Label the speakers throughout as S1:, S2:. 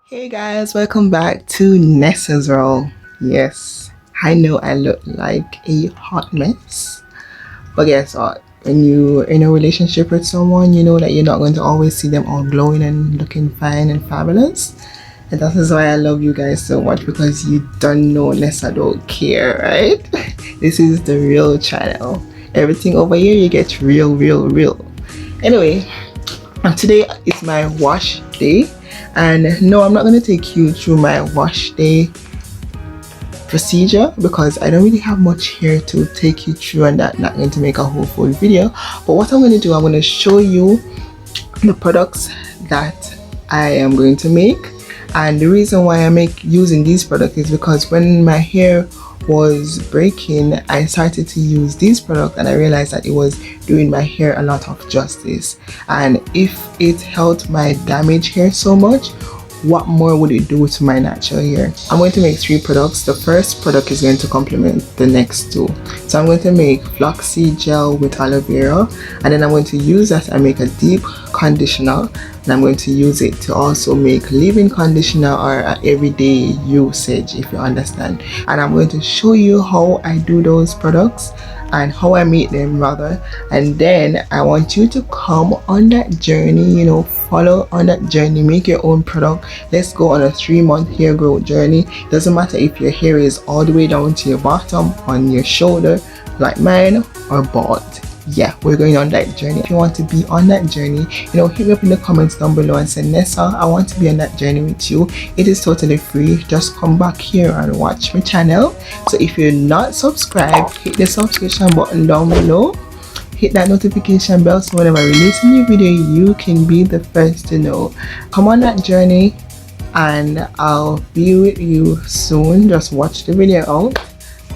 S1: Hey guys, welcome back to Nessa's Roll. Yes, I know I look like a hot mess, but guess what? When you're in a relationship with someone, you know that you're not going to always see them all glowing and looking fine and fabulous. And that is why I love you guys so much, because you don't know Nessa don't care, right? This is the real channel. Everything over here you get real, real, real. Anyway, today is my wash day, and no, I'm not going to take you through my wash day procedure because I don't really have much here to take you through, and that's not going to make a whole full video. But what I'm going to do, I'm going to show you the products that I am going to make. And the reason why I make using these products is because when my hair was breaking, I started to use these products and I realized that it was doing my hair a lot of justice. And if it helped my damaged hair so much, what more would it do to my natural hair? I'm going to make 3 products. The first product is going to complement the next 2. So I'm going to make flaxseed gel with aloe vera, and then I'm going to use that and make a deep conditioner, and I'm going to use it to also make leave-in conditioner or everyday usage, if you understand. And I'm going to show you how I do those products and how I make them rather, and then I want you to come on that journey, follow on that journey, make your own product. Let's go on a 3-month hair growth journey. Doesn't matter if your hair is all the way down to your bottom, on your shoulder like mine, or bald. Yeah, we're going on that journey. If you want to be on that journey, hit me up in the comments down below and say, Nessa, I want to be on that journey with you. It is totally free. Just come back here and watch my channel. So if you're not subscribed, hit the subscription button down below. Hit that notification bell so whenever I release a new video, you can be the first to know. Come on that journey and I'll be with you soon. Just watch the video out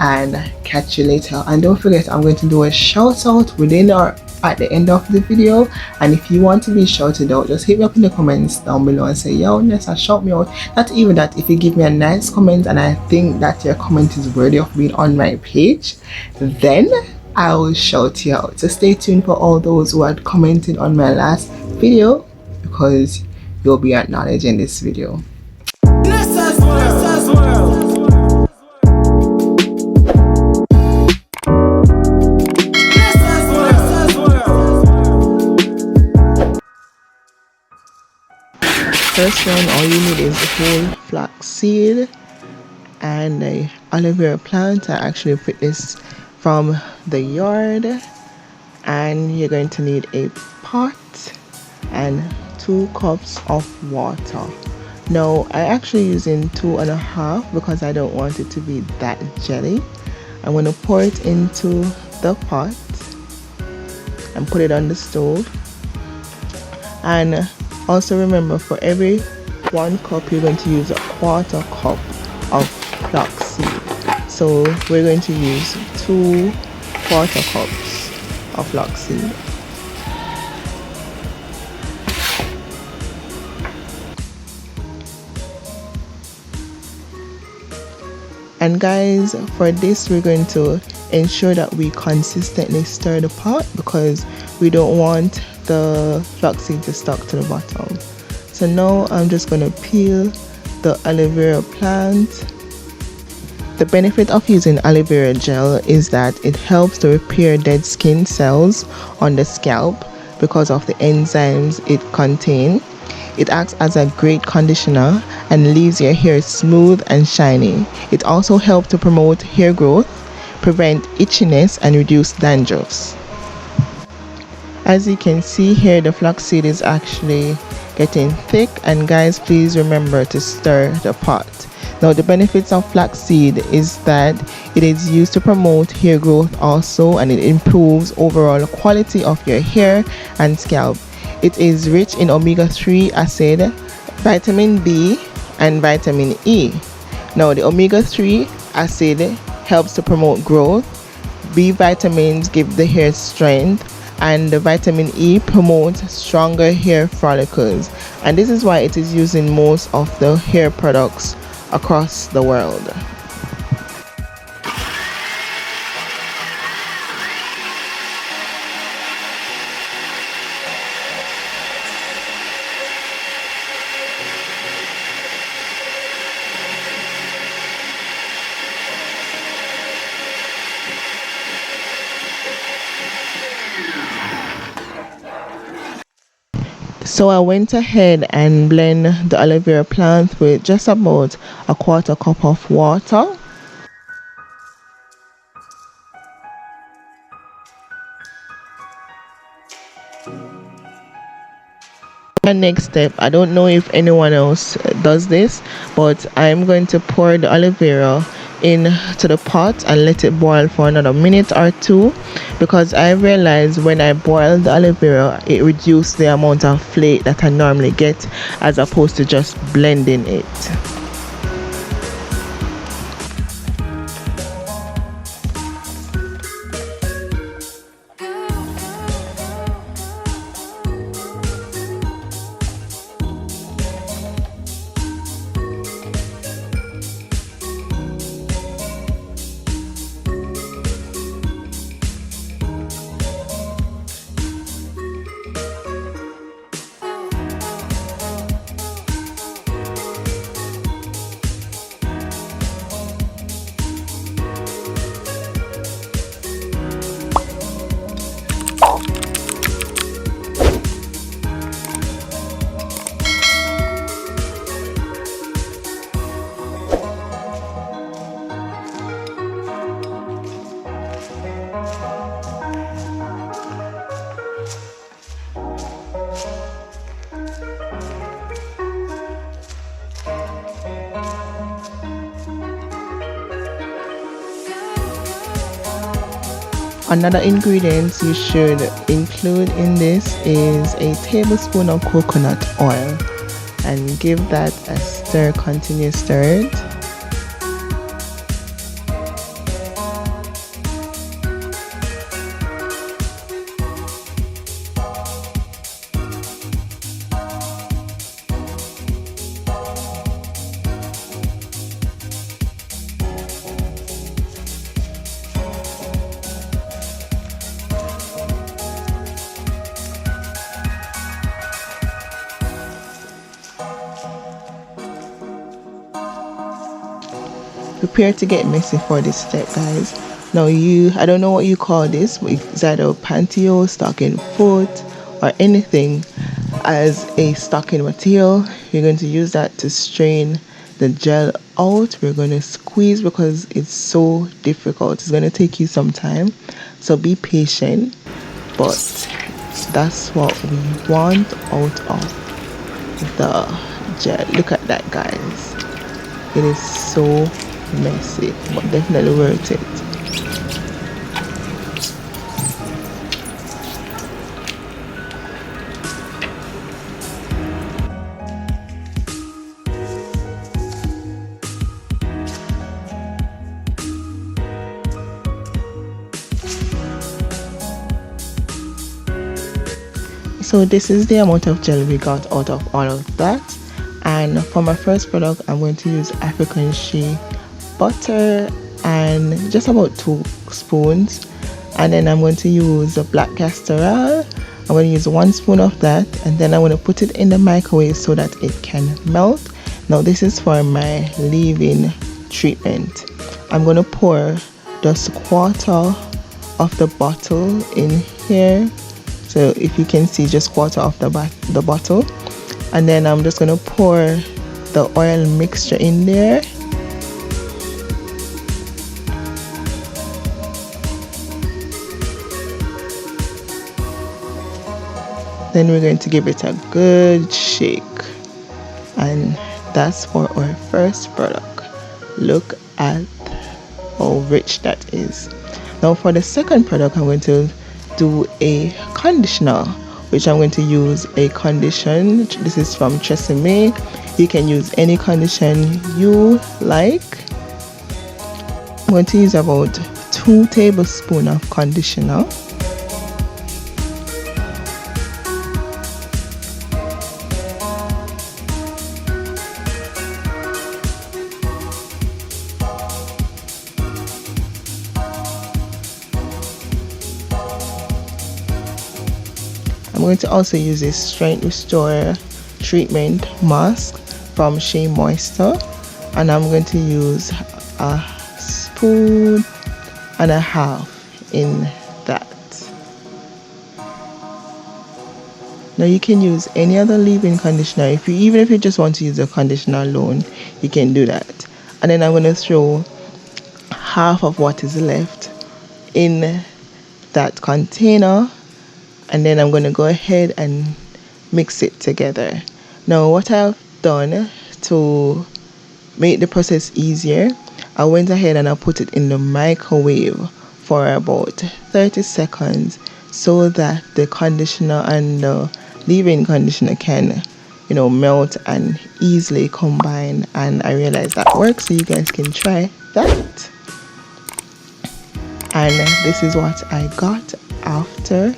S1: and catch you later. And don't forget, I'm going to do a shout out within or at the end of the video, and if you want to be shouted out, just hit me up in the comments down below and say, yo Nessa, shout me out. Not even that, if you give me a nice comment and I think that your comment is worthy of being on my page, then I will shout you out. So stay tuned for all those who had commented on my last video, because you'll be acknowledged in this video. Nessa's World. First one, all you need is the whole flax seed and the aloe vera plant. I actually picked this from the yard, and you're going to need a pot and 2 cups of water. Now I actually using 2.5 because I don't want it to be that jelly. I'm going to pour it into the pot and put it on the stove. And also remember, for every 1 cup you're going to use a 1/4 cup of flaxseed. So we're going to use 2 1/4 cups of flaxseed. And guys, for this we're going to ensure that we consistently stir the pot because we don't want the flaxseed to stuck to the bottom. So now I'm just going to peel the aloe vera plant. The benefit of using aloe vera gel is that it helps to repair dead skin cells on the scalp because of the enzymes it contains. It acts as a great conditioner and leaves your hair smooth and shiny. It also helps to promote hair growth, prevent itchiness, and reduce dandruffs. As you can see here, the flaxseed is actually getting thick, and guys, please remember to stir the pot. Now the benefits of flaxseed is that it is used to promote hair growth also, and it improves overall quality of your hair and scalp. It is rich in omega-3 acid, vitamin B, and vitamin E. Now the omega-3 acid helps to promote growth, B vitamins give the hair strength, and the vitamin E promotes stronger hair follicles. And this is why it is used in most of the hair products across the world. So I went ahead and blend the aloe vera plant with just about a quarter cup of water. And next step, I don't know if anyone else does this, but I'm going to pour the aloe vera into the pot and let it boil for another minute or two, because I realized when I boil the aloe vera, it reduces the amount of flake that I normally get as opposed to just blending it. Another ingredient you should include in this is a tablespoon of coconut oil, and give that a stir, continue stir it. Prepare to get messy for this step, guys. Now I don't know what you call this, but it's either a pantyhose, stocking foot, or anything as a stocking material. You're going to use that to strain the gel out. We're going to squeeze because it's so difficult. It's going to take you some time, so be patient, but that's what we want out of the gel. Look at that, guys. It is so messy, but definitely worth it. So this is the amount of gel we got out of all of that. And for my first product, I'm going to use African shea butter and just about 2 spoons, and then I'm going to use the black castor oil. I'm going to use 1 spoon of that, and then I'm going to put it in the microwave so that it can melt. Now this is for my leave-in treatment. I'm going to pour just 1/4 of the bottle in here, so if you can see, just 1/4 of the bottle, and then I'm just going to pour the oil mixture in there. Then we're going to give it a good shake, and that's for our first product. Look at how rich that is. Now for the second product, I'm going to do a conditioner, which I'm going to use a condition. This is from Tresemme. You can use any condition you like. I'm going to use about 2 tablespoons of conditioner. I'm going to also use a Strength Restore treatment mask from Shea Moisture, and I'm going to use 1.5 spoons in that. Now you can use any other leave-in conditioner. Even if you just want to use the conditioner alone, you can do that. And then I'm going to throw half of what is left in that container, and then I'm going to go ahead and mix it together. Now what I've done to make the process easier, I went ahead and I put it in the microwave for about 30 seconds so that the conditioner and the leave-in conditioner can, melt and easily combine. And I realized that works, so you guys can try that. And this is what I got after.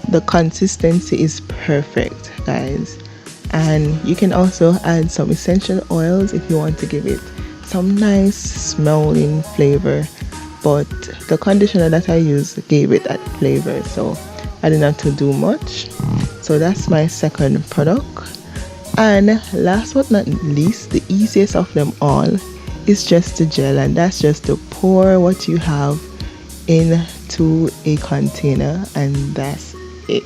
S1: The consistency is perfect, guys. And you can also add some essential oils if you want to give it some nice smelling flavor, but the conditioner that I used gave it that flavor, so I didn't have to do much. So that's my second product. And last but not least, the easiest of them all is just the gel, and that's just to pour what you have into a container, and that's it.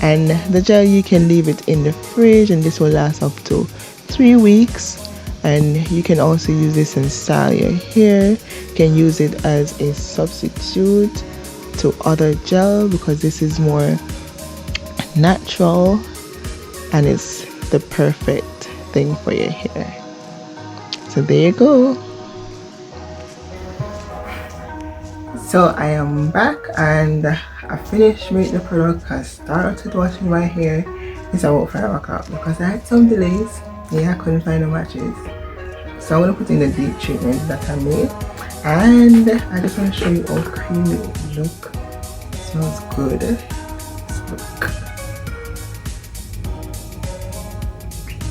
S1: And the gel, you can leave it in the fridge and this will last up to 3 weeks. And you can also use this and style your hair. You can use it as a substitute to other gel because this is more natural and it's the perfect thing for your hair. So there you go. So I am back and I finished with the product. I started washing my hair. It's about 5 o'clock because I had some delays. I couldn't find the matches. So I'm going to put in the deep treatment that I made. And I just want to show you how creamy it looks. It smells good. Look.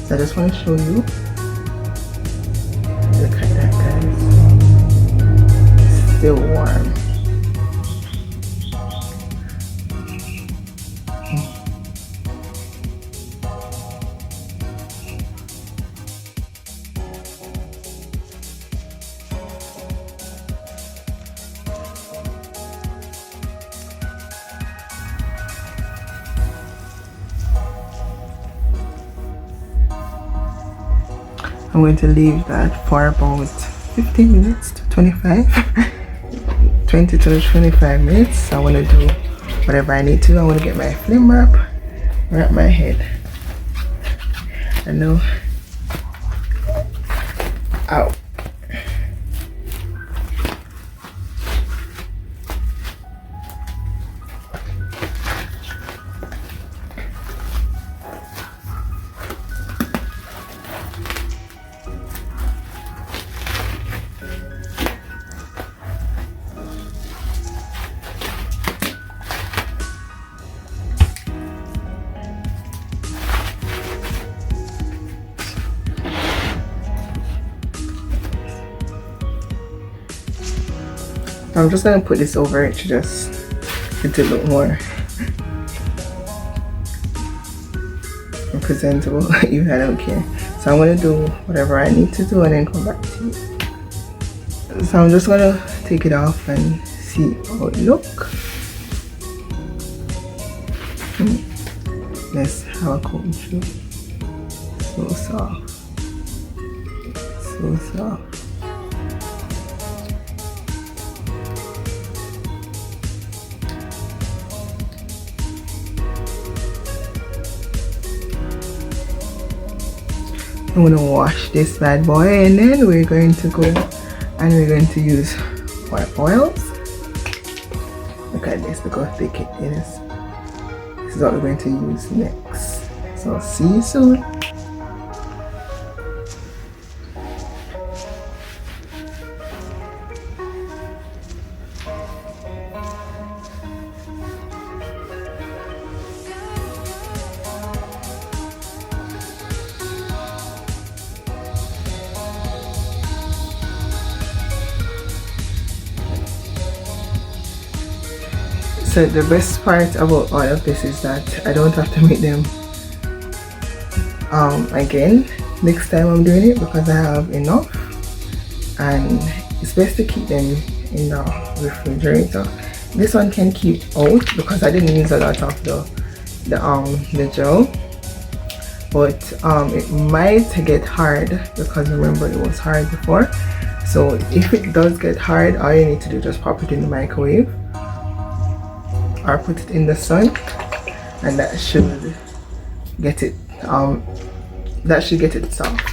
S1: So I just want to show you. Look at that, guys. It's still warm. I'm going to leave that for about 15 minutes to 25 20 to 25 minutes. So I want to do whatever I need to. I want to get my flim wrap my head. I know. Ow. I'm just gonna put this over it to just get it a look more presentable. Even I don't care. So I'm gonna do whatever I need to do and then come back to you. So I'm just gonna take it off and see how it looks. Let's have a comb through. So soft. So soft. I'm gonna wash this bad boy and then we're going to go and we're going to use more oils. Look at this, look how thick it is. This is what we're going to use next. So see you soon. So the best part about all of this is that I don't have to make them again next time I'm doing it because I have enough, and it's best to keep them in the refrigerator This one can keep out because I didn't use a lot of the gel, but it might get hard because remember it was hard before. So if it does get hard, all you need to do is just pop it in the microwave or put it in the sun, and that should get it soft.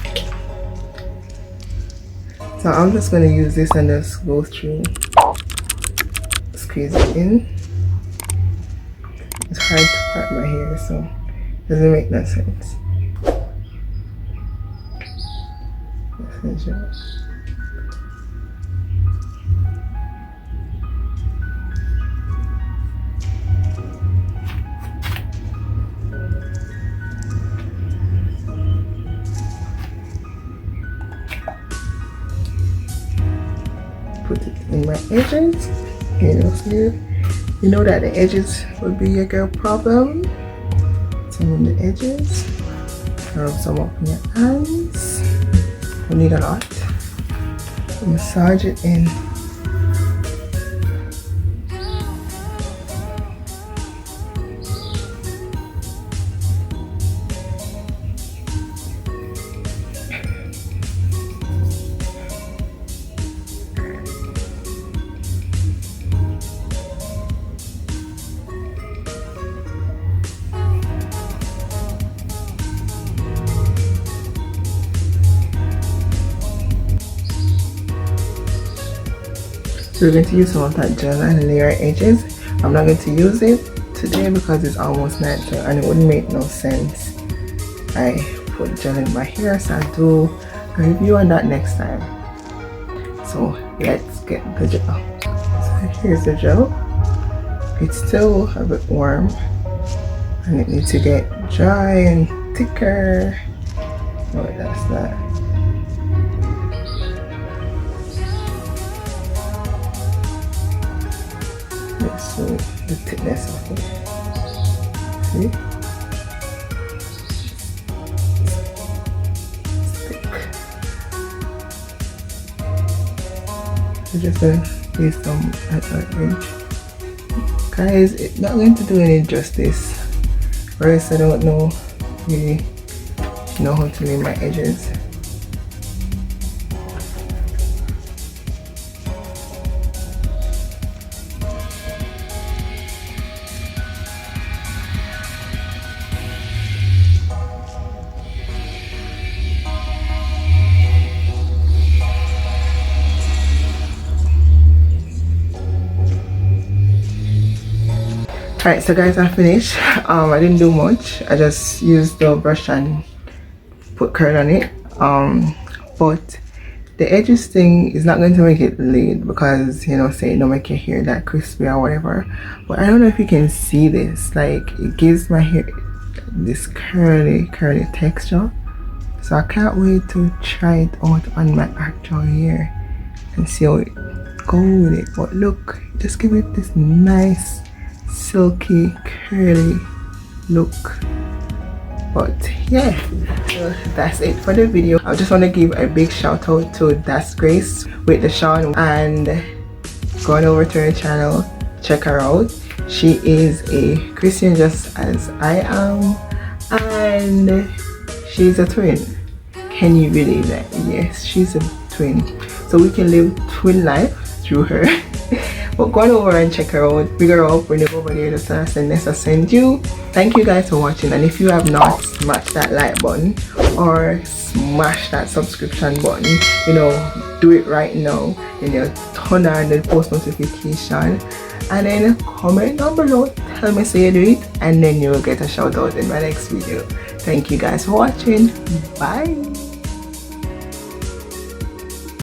S1: So I'm just going to use this and just go through, squeeze it in. It's hard to part my hair, so it doesn't make no sense. Put it in my edges. You know that the edges will be your girl problem. Some on the edges. Rub some up in your hands. You need a lot. Massage it in. So we're going to use some of that gel and layer edges. I'm not going to use it today because it's almost night and it wouldn't make no sense. I put gel in my hair, so I'll do a review on that next time. So let's get the gel. So here's the gel. It's still a bit warm and it needs to get dry and thicker. Oh, that's that. So the thickness of it. See? It's thick. So just gonna use some at our edge. Guys, it's not going to do any justice. Or else I don't really know how to lay my edges. Alright, so guys, I finished. I didn't do much. I just used the brush and put curl on it. But the edges thing is not going to make it laid because, you know, say it don't make your hair that crispy or whatever. But I don't know if you can see this. Like, it gives my hair this curly texture. So I can't wait to try it out on my actual hair and see how it goes with it. But look, just give it this nice silky curly look. But yeah, so that's it for the video. I just want to give a big shout out to Das Grace with the Sean, and going over to her channel, check her out. She is a Christian just as I am, and she's a twin. Can you believe that? Yes, she's a twin, so we can live twin life through her. But go on over and check her out, big her up when you go over there, just send Nessa send you. Thank you guys for watching, and if you have not smashed that like button or smash that subscription button, you know, do it right now. And you turn on the post notification and then comment down below, tell me so you do it, and then you will get a shout out in my next video. Thank you guys for watching. Bye.